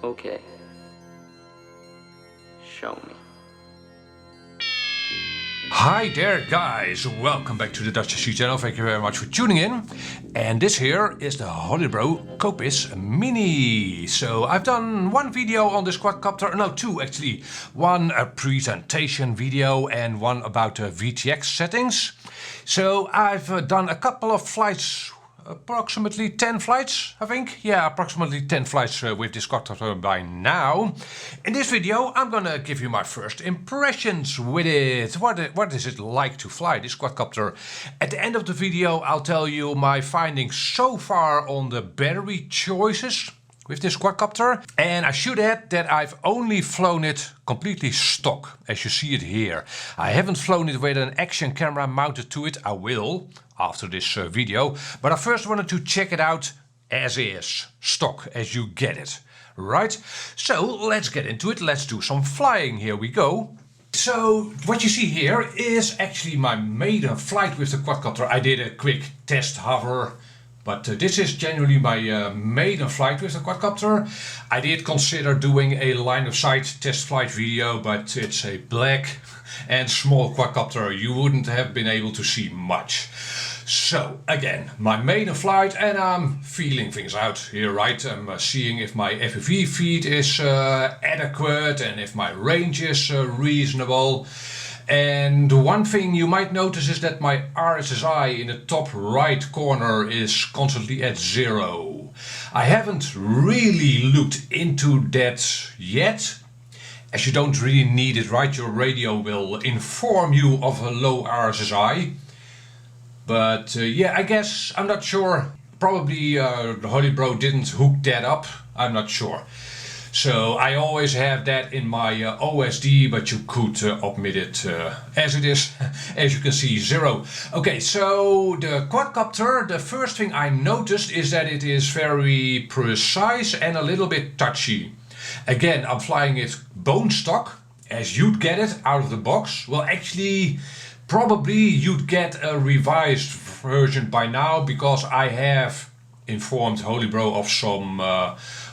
Okay. Show me. Hi there guys, welcome back to the Dutch SC channel, thank you very much for tuning in. And this here is the Holybro Kopis Mini. So I've done one video on this quadcopter, no two actually. One a presentation video and one about VTX settings. So I've done a couple of flights, approximately 10 flights, I think. Yeah, approximately 10 flights with this quadcopter by now. In this video, I'm gonna give you my first impressions with it. What is it like to fly this quadcopter? At the end of the video, I'll tell you my findings so far on the battery choices with this quadcopter. And I should add that I've only flown it completely stock, as you see it here. I haven't flown it with an action camera mounted to it. I will after this video, but I first wanted to check it out as is, stock, as you get it, right? So let's get into it, let's do some flying, here we go. So what you see here is actually my maiden flight with the quadcopter. I did a quick test hover, but this is genuinely my maiden flight with the quadcopter. I did consider doing a line of sight test flight video, but it's a black and small quadcopter. You wouldn't have been able to see much. So again, my maiden flight, and I'm feeling things out here, right? I'm seeing if my FPV feed is adequate and if my range is reasonable. And one thing you might notice is that my RSSI in the top right corner is constantly at 0. I haven't really looked into that yet, as you don't really need it, right? Your radio will inform you of a low RSSI. But yeah, I guess, I'm not sure. Probably the Holybro didn't hook that up, I'm not sure. So I always have that in my OSD, but you could omit it as it is. As you can see, 0. Okay, so the quadcopter, the first thing I noticed is that it is very precise and a little bit touchy. Again, I'm flying it bone stock, as you'd get it out of the box. Well, actually, probably you'd get a revised version by now, because I have informed Holybro of some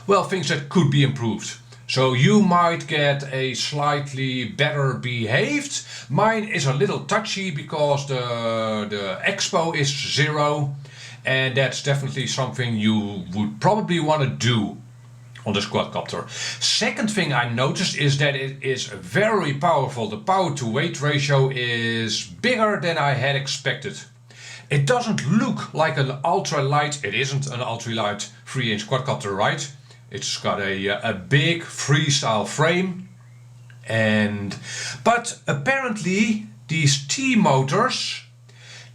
well, things that could be improved. So you might get a slightly better behaved. Mine is a little touchy because the expo is 0, and that's definitely something you would probably want to do on this quadcopter. Second thing I noticed is that it is very powerful. The power to weight ratio is bigger than I had expected. It doesn't look like an ultralight. It isn't an ultralight 3-inch quadcopter, right? It's got a big freestyle frame, but apparently these T motors,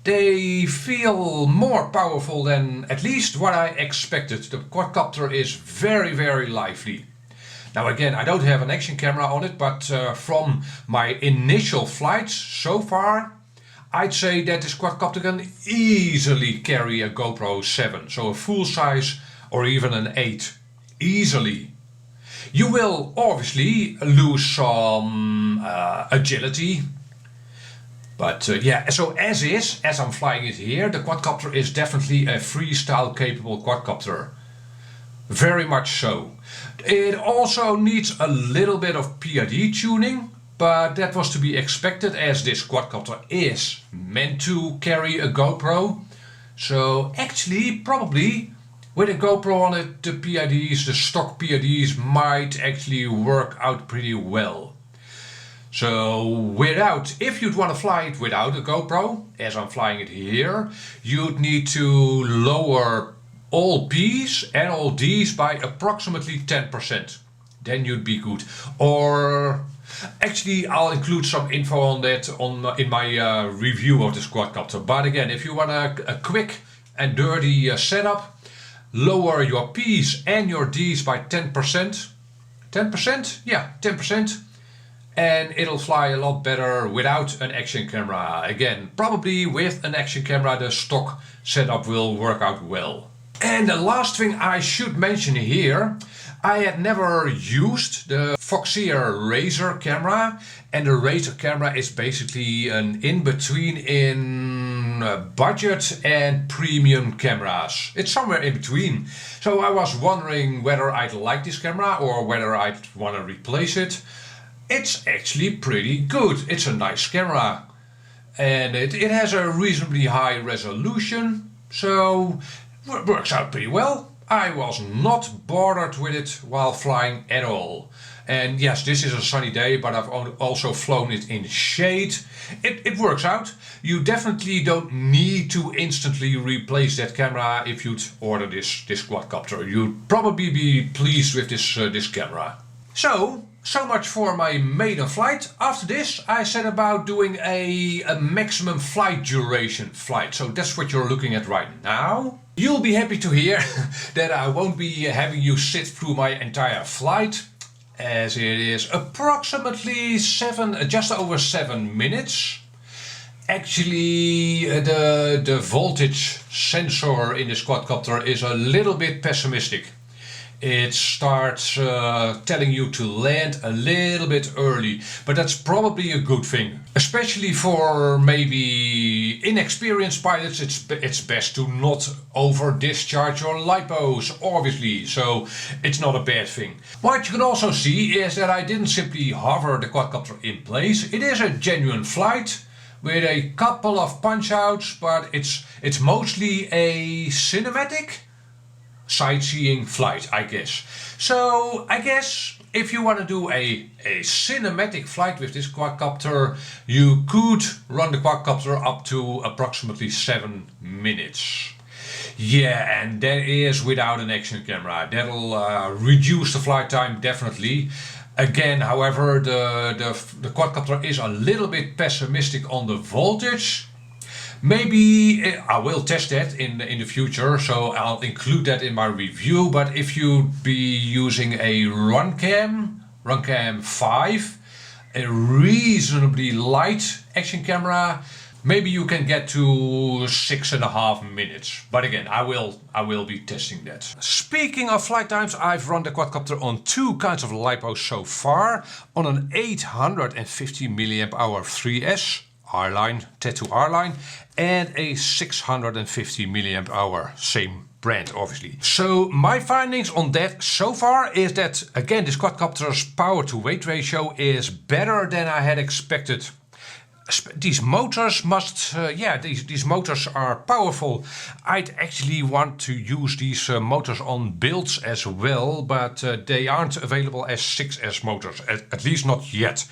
they feel more powerful than at least what I expected. The quadcopter is very, very lively. Now again, I don't have an action camera on it, but from my initial flights so far, I'd say that this quadcopter can easily carry a GoPro 7, so a full size or even an 8, easily. You will obviously lose some agility. But yeah, so as I'm flying it here, the quadcopter is definitely a freestyle capable quadcopter. Very much so. It also needs a little bit of PID tuning, but that was to be expected, as this quadcopter is meant to carry a GoPro. So actually, probably with a GoPro on it, the PIDs, the stock PIDs, might actually work out pretty well. So if you'd want to fly it without a GoPro, as I'm flying it here, you'd need to lower all P's and all D's by approximately 10%. Then you'd be good. Or actually, I'll include some info on that in my review of this quadcopter. But again, if you want a quick and dirty setup, lower your P's and your D's by 10%. 10%? Yeah, 10%. And it'll fly a lot better without an action camera. Again, probably with an action camera the stock setup will work out well. And the last thing I should mention here, I had never used the Foxeer Razor camera, and the Razor camera is basically an in-between in budget and premium cameras. It's somewhere in between. So I was wondering whether I'd like this camera or whether I'd want to replace it. It's actually pretty good. It's a nice camera. And it has a reasonably high resolution. So it works out pretty well. I was not bothered with it while flying at all. And yes, this is a sunny day, but I've also flown it in shade. It works out. You definitely don't need to instantly replace that camera if you'd order this quadcopter. You'd probably be pleased with this camera. So much for my maiden flight. After this, I set about doing a maximum flight duration flight. So that's what you're looking at right now. You'll be happy to hear that I won't be having you sit through my entire flight, as it is approximately just over 7 minutes. Actually, the voltage sensor in this quadcopter is a little bit pessimistic. It starts telling you to land a little bit early, but that's probably a good thing. Especially for maybe inexperienced pilots, it's best to not over discharge your lipos, obviously, so it's not a bad thing. What you can also see is that I didn't simply hover the quadcopter in place. It is a genuine flight with a couple of punch outs, but it's mostly a cinematic sightseeing flight, I guess. So I guess if you want to do a cinematic flight with this quadcopter, you could run the quadcopter up to approximately 7 minutes. Yeah, and that is without an action camera. That'll reduce the flight time definitely. Again, however, the quadcopter is a little bit pessimistic on the voltage. Maybe I will test that in the future, so I'll include that in my review. But if you'd be using a Runcam 5, a reasonably light action camera, maybe you can get to 6.5 minutes. But again, I will be testing that. Speaking of flight times, I've run the quadcopter on 2 kinds of lipos so far. On an 850 mAh 3S R-line, Tattoo R-line, and a 650 mAh, same brand obviously. So my findings on that so far is that, again, this quadcopter's power to weight ratio is better than I had expected. These motors these motors are powerful. I'd actually want to use these motors on builds as well, but they aren't available as 6S motors, at least not yet.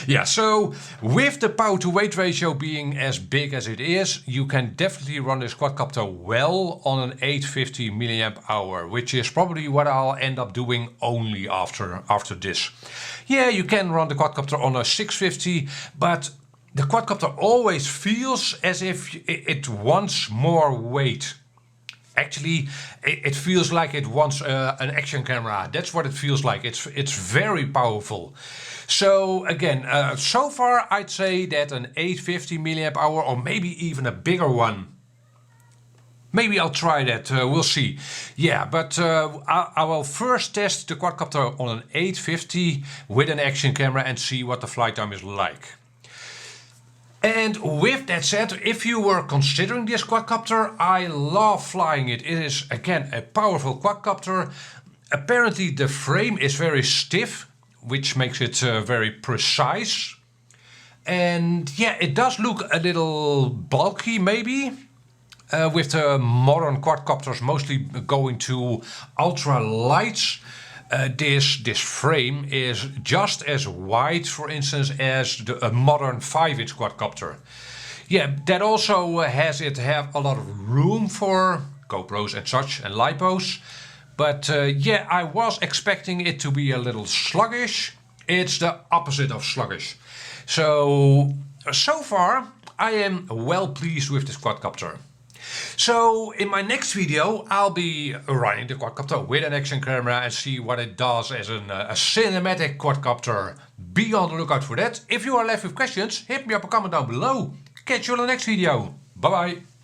Yeah, so with the power to weight ratio being as big as it is, you can definitely run this quadcopter well on an 850 mAh, which is probably what I'll end up doing only after this. Yeah, you can run the quadcopter on a 650, but the quadcopter always feels as if it wants more weight. Actually, it feels like it wants an action camera. That's what it feels like. It's very powerful. So again, so far I'd say that an 850 mAh or maybe even a bigger one. Maybe I'll try that, we'll see. Yeah, but I will first test the quadcopter on an 850 with an action camera and see what the flight time is like. And with that said, if you were considering this quadcopter, I love flying it. It is, again, a powerful quadcopter. Apparently the frame is very stiff, which makes it very precise. And yeah, it does look a little bulky maybe. With the modern quadcopters mostly going to ultra lights. This frame is just as wide, for instance, as a modern 5-inch quadcopter. Yeah, that also has a lot of room for GoPros and such and lipos. But yeah, I was expecting it to be a little sluggish. It's the opposite of sluggish. So far I am well pleased with this quadcopter. So in my next video I'll be running the quadcopter with an action camera and see what it does as a cinematic quadcopter. Be on the lookout for that. If you are left with questions, hit me up a comment down below. Catch you on the next video. Bye bye.